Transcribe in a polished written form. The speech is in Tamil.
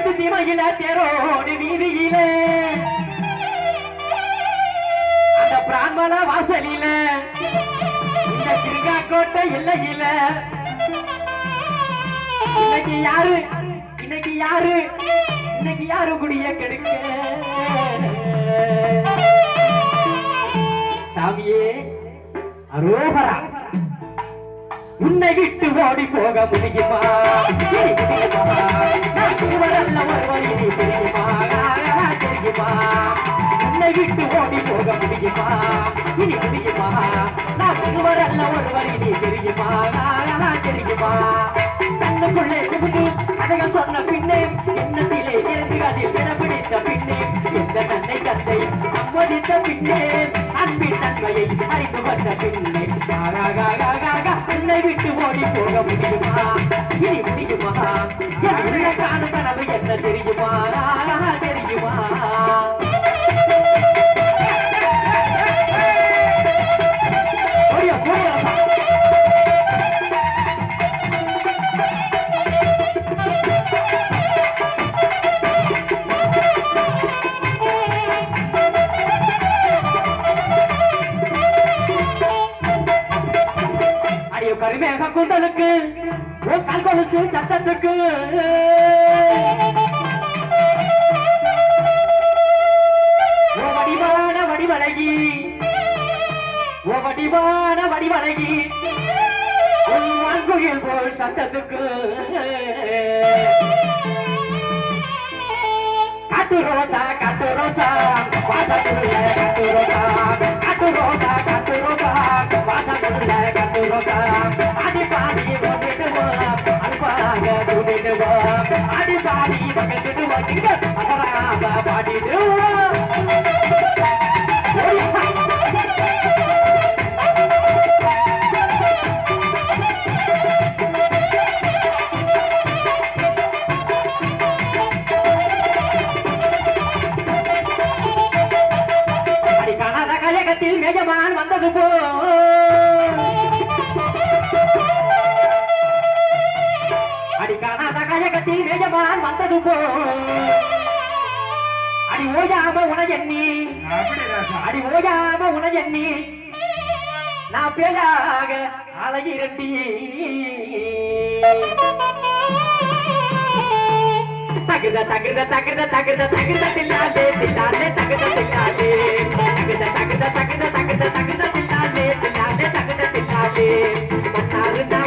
பட்டு சீமையில தேரோடு வீதியில அந்த பிராமண வாசலில இந்த கிருகா கோட்டை எல்லையில இன்னைக்கு யாரு இன்னைக்கு யாரு இன்னைக்கு யாரு குடிய கெடுக்க சாமியே அரோகரா உன்னை விட்டு ஓடி போக முடியுமா வரல்ல ஒருவரி தெரியுமா தெரியுமா உன்னை விட்டு ஓடி போக முடியுமா இனி முடியுமா நான் வரல்ல ஒருவரி தெரியுமா தெரியுமா கண்ணுக்குள்ளே புகுந்து அதையும் சொன்ன பின்னே எண்ணத்திலே இருந்து அதில் பிடித்த பின்னே எந்த கண்ணை கத்தை சம்மதித்த பின்னே அன்பின் தன்மையை அறிந்து வந்த பின்னே என்னை விட்டு ஓடி போக முடியுமா இனி முடியுமா என் உள்ள காணும் கனவு என்ன தெரியுமா தெரியுமா கருமேக கூந்தலுக்கு கால் கொலுசு சத்தத்துக்கு வடிவான வடிவழகி வடிவான வடிவழகி வான்குயில் போல் சத்தத்துக்கு காட்டு ரோசா வாசத்துள்ள காட்டு ரோசா வாசத்துள்ள காட்டு ரோசா அடி பாடி அல்பாக அடி பாடி பக்கத்துட்டு அசராம பாடிட்டு மேஜமான் வந்தது போ அடி காணாத கழகத்தில் மேஜமான் வந்தது போ அடி ஓயாம உனஜன்னி அடி ஓயாம உனஜன்னி நான் பேயாக அழகிரண்டி தகுத தகுத தகுத தகுத தகுத தில்லாதே தில்லாதே தகுத தில்லாதே தகுத தகுத தகுத தகுத தகுத தில்லாதே தில்லாதே தகுத தில்லாதே மன்னாரு